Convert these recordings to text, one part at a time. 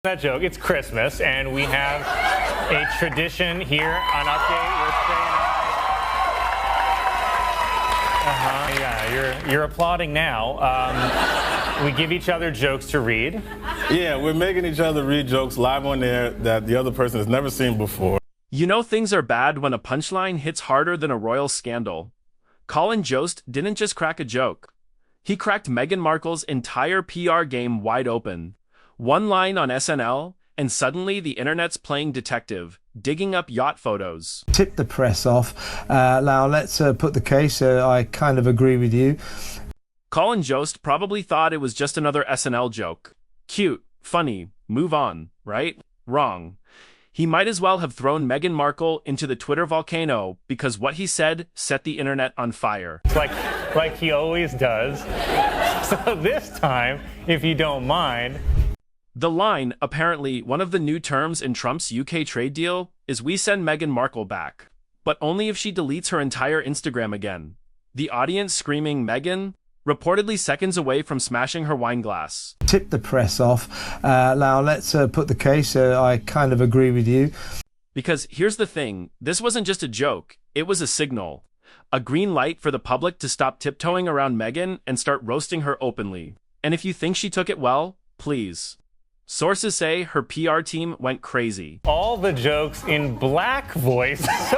That joke. It's Christmas, and we have a tradition here on Update. We're saying, yeah, you're applauding now. We give each other jokes to read. Yeah, we're making each other read jokes live on air that the other person has never seen before. You know things are bad when a punchline hits harder than a royal scandal. Colin Jost didn't just crack a joke. He cracked Meghan Markle's entire PR game wide open. One line on SNL, and suddenly the internet's playing detective, digging up yacht photos. Tip the press off. Now let's put the case. I kind of agree with you. Colin Jost probably thought it was just another SNL joke. Cute, funny, move on, right? Wrong. He might as well have thrown Meghan Markle into the Twitter volcano because what he said set the internet on fire. Like he always does. So this time, if you don't mind... The line, apparently one of the new terms in Trump's UK trade deal, is we send Meghan Markle back. But only if she deletes her entire Instagram again. The audience screaming Meghan, reportedly seconds away from smashing her wine glass. Tip the press off. Now let's put the case. I kind of agree with you. Because here's the thing, this wasn't just a joke, it was a signal. A green light for the public to stop tiptoeing around Meghan and start roasting her openly. And if you think she took it well, please. Sources say her PR team went crazy. All the jokes in black voice, so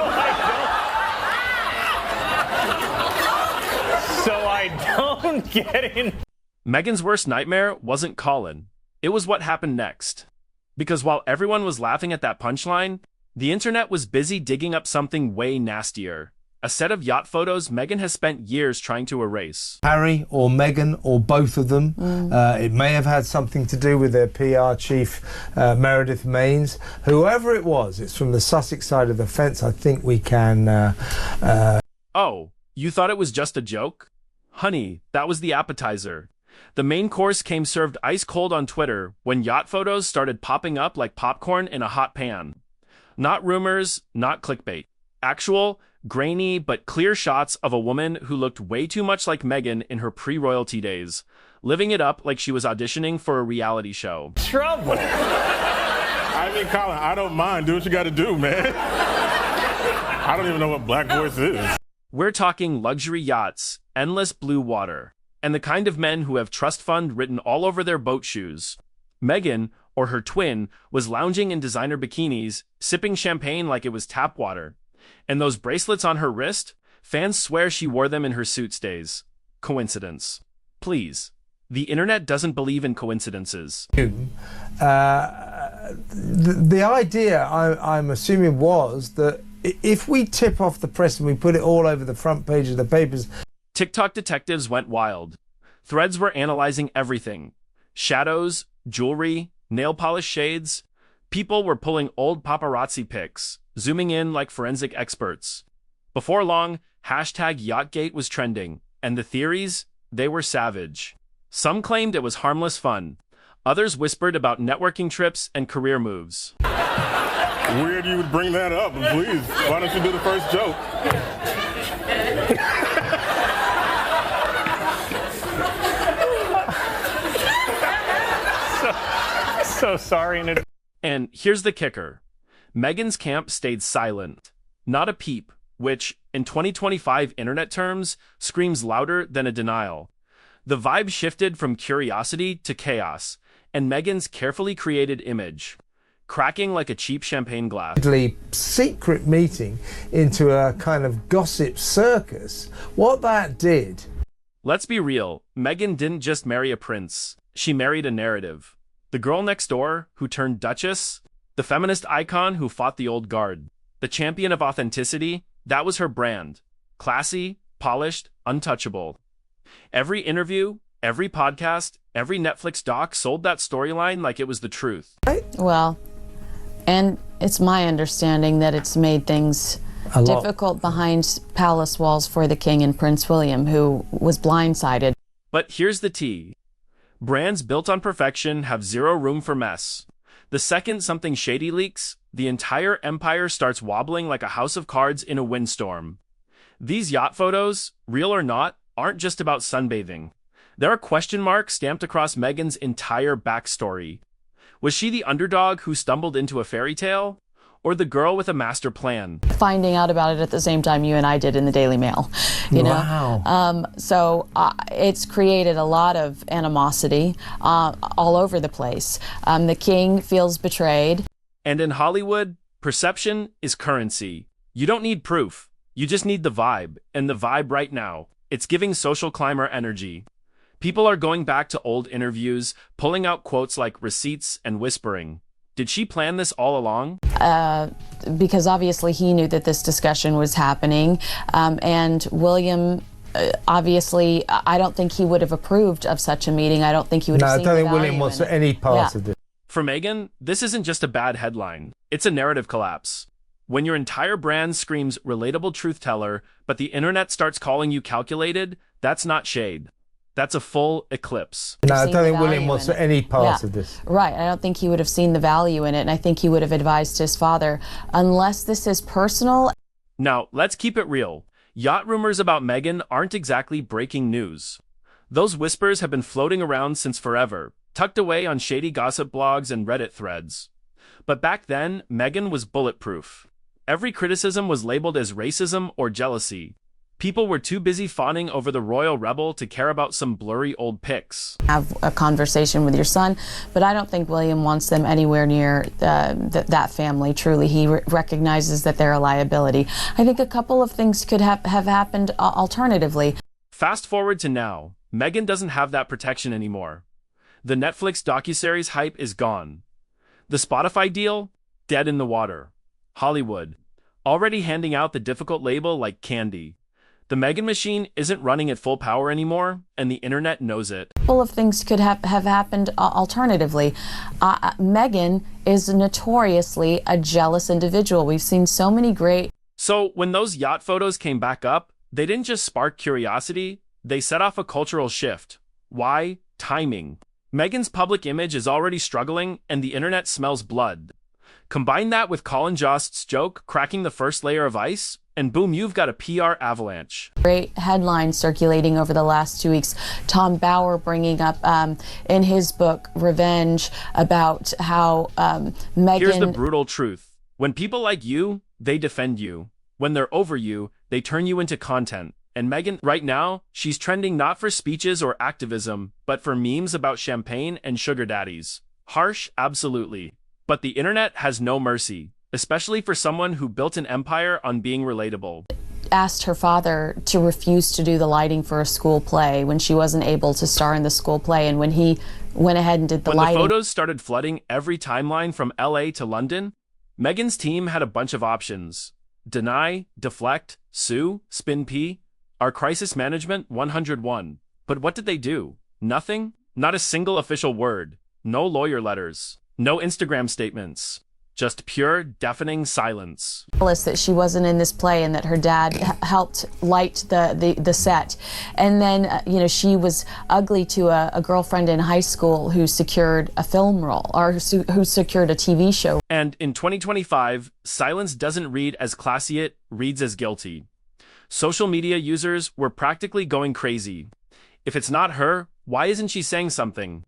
I don't get in. Meghan's worst nightmare wasn't Colin. It was what happened next. Because while everyone was laughing at that punchline, the internet was busy digging up something way nastier. A set of yacht photos Meghan has spent years trying to erase. Harry or Meghan or both of them. It may have had something to do with their PR chief, Meredith Maines. Whoever it was, it's from the Sussex side of the fence. I think we can... Oh, you thought it was just a joke? Honey, that was the appetizer. The main course came served ice cold on Twitter when yacht photos started popping up like popcorn in a hot pan. Not rumors, not clickbait. Actual, grainy but clear shots of a woman who looked way too much like Meghan in her pre-royalty days, living it up like she was auditioning for a reality show. Trouble. I mean, Colin, I don't mind. Do what you got to do, man. I don't even know what black voice is. We're talking luxury yachts, endless blue water, and the kind of men who have trust fund written all over their boat shoes. Meghan, or her twin, was lounging in designer bikinis, sipping champagne like it was tap water. And those bracelets on her wrist, fans swear she wore them in her suit stays. Coincidence. Please. The internet doesn't believe in coincidences. The idea, I'm assuming, was that if we tip off the press and we put it all over the front page of the papers... TikTok detectives went wild. Threads were analyzing everything. Shadows, jewelry, nail polish shades. People were pulling old paparazzi pics, zooming in like forensic experts. Before long, hashtag Yachtgate was trending, and the theories, they were savage. Some claimed it was harmless fun. Others whispered about networking trips and career moves. Weird you would bring that up, but please, why don't you do the first joke? So sorry. And here's the kicker. Meghan's camp stayed silent. Not a peep, which, in 2025 internet terms, screams louder than a denial. The vibe shifted from curiosity to chaos, and Meghan's carefully created image, cracking like a cheap champagne glass. Secret meeting into a kind of gossip circus. What that did... Let's be real, Meghan didn't just marry a prince. She married a narrative. The girl next door, who turned duchess, the feminist icon who fought the old guard, the champion of authenticity, that was her brand. Classy, polished, untouchable. Every interview, every podcast, every Netflix doc sold that storyline like it was the truth. Well, and it's my understanding that it's made things difficult behind palace walls for the King and Prince William, who was blindsided. But here's the tea. Brands built on perfection have zero room for mess. The second something shady leaks, the entire empire starts wobbling like a house of cards in a windstorm. These yacht photos, real or not, aren't just about sunbathing. There are question marks stamped across Meghan's entire backstory. Was she the underdog who stumbled into a fairy tale? Or the girl with a master plan? Finding out about it at the same time you and I did in the Daily Mail, you know? Wow. So it's created a lot of animosity all over the place. The king feels betrayed. And in Hollywood, perception is currency. You don't need proof. You just need the vibe. And the vibe right now, it's giving social climber energy. People are going back to old interviews, pulling out quotes like receipts and whispering. Did she plan this all along? Because obviously he knew that this discussion was happening. And William, obviously, I don't think he would have approved of such a meeting. I don't think he would have seen the value in it. No, I don't think William wants any part of this. For Meghan, this isn't just a bad headline. It's a narrative collapse. When your entire brand screams relatable truth teller, but the internet starts calling you calculated, that's not shade. That's a full eclipse. No, I don't think William wants any part of this. Right. I don't think he would have seen the value in it, and I think he would have advised his father, unless this is personal. Now, let's keep it real. Yacht rumors about Meghan aren't exactly breaking news. Those whispers have been floating around since forever, tucked away on shady gossip blogs and Reddit threads. But back then, Meghan was bulletproof. Every criticism was labeled as racism or jealousy. People were too busy fawning over the royal rebel to care about some blurry old pics. Have a conversation with your son, but I don't think William wants them anywhere near that family, truly. He recognizes that they're a liability. I think a couple of things could have happened alternatively. Fast forward to now, Meghan doesn't have that protection anymore. The Netflix docuseries hype is gone. The Spotify deal? Dead in the water. Hollywood, already handing out the difficult label like candy. The Meghan machine isn't running at full power anymore, and the internet knows it. A couple of things could have happened alternatively. Meghan is notoriously a jealous individual. We've seen so many great... So when those yacht photos came back up, they didn't just spark curiosity, they set off a cultural shift. Why? Timing. Meghan's public image is already struggling, and the internet smells blood. Combine that with Colin Jost's joke cracking the first layer of ice, and boom, you've got a PR avalanche. Great headlines circulating over the last 2 weeks. Tom Bauer bringing up in his book, Revenge, about how Meghan... Here's the brutal truth. When people like you, they defend you. When they're over you, they turn you into content. And Meghan, right now, she's trending not for speeches or activism, but for memes about champagne and sugar daddies. Harsh, absolutely. But the internet has no mercy, especially for someone who built an empire on being relatable. Asked her father to refuse to do the lighting for a school play when she wasn't able to star in the school play, and when he went ahead and did the lighting... When the photos started flooding every timeline from LA to London, Meghan's team had a bunch of options. Deny, deflect, sue, spin P, our crisis management 101. But what did they do? Nothing? Not a single official word. No lawyer letters. No Instagram statements. Just pure, deafening silence. That she wasn't in this play and that her dad helped light the set. And then, you know, she was ugly to a girlfriend in high school who secured a film role, or who secured a TV show. And in 2025, silence doesn't read as classy, it reads as guilty. Social media users were practically going crazy. If it's not her, why isn't she saying something?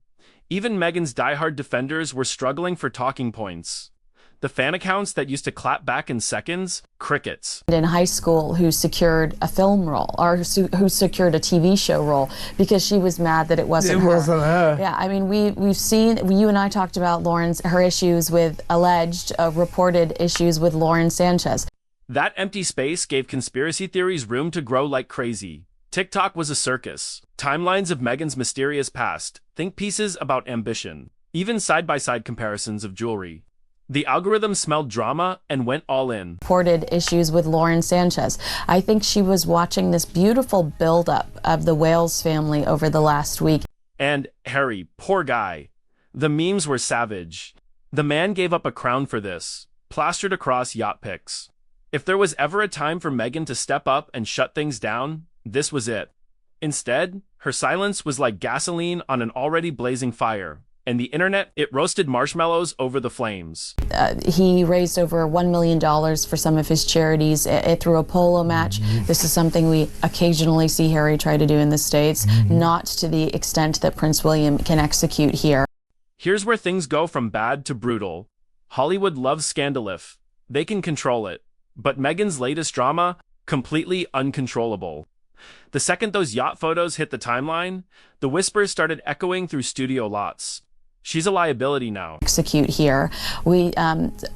Even Meghan's diehard defenders were struggling for talking points. The fan accounts that used to clap back in seconds, crickets. In high school who secured a film role, or who secured a TV show role, because she was mad that it wasn't her. It wasn't her. Yeah, I mean, we've seen, you and I talked about her issues with alleged, reported issues with Lauren Sanchez. That empty space gave conspiracy theories room to grow like crazy. TikTok was a circus. Timelines of Meghan's mysterious past, think pieces about ambition, even side-by-side comparisons of jewelry. The algorithm smelled drama and went all in. Reported issues with Lauren Sanchez. I think she was watching this beautiful buildup of the Wales family over the last week. And Harry, poor guy. The memes were savage. The man gave up a crown for this, plastered across yacht pics. If there was ever a time for Meghan to step up and shut things down, this was it. Instead, her silence was like gasoline on an already blazing fire. And the internet, it roasted marshmallows over the flames. He raised over $1 million for some of his charities through a polo match. This is something we occasionally see Harry try to do in the States, not to the extent that Prince William can execute here. Here's where things go from bad to brutal. Hollywood loves scandal if they can control it. But Meghan's latest drama, completely uncontrollable. The second those yacht photos hit the timeline, the whispers started echoing through studio lots. She's a liability now. Execute here. We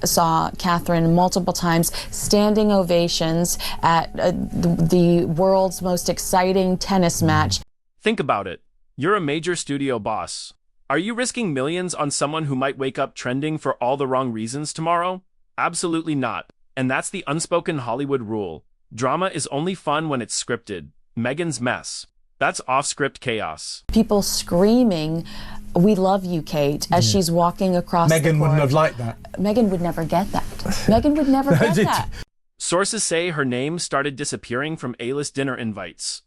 saw Catherine multiple times, standing ovations at the world's most exciting tennis match. Think about it. You're a major studio boss. Are you risking millions on someone who might wake up trending for all the wrong reasons tomorrow? Absolutely not. And that's the unspoken Hollywood rule. Drama is only fun when it's scripted. Meghan's mess. That's off-script chaos. People screaming, "We love you, Kate," as she's walking across the court. Meghan wouldn't have liked that. Meghan would never get that. Meghan would never get that. Sources say her name started disappearing from A-list dinner invites.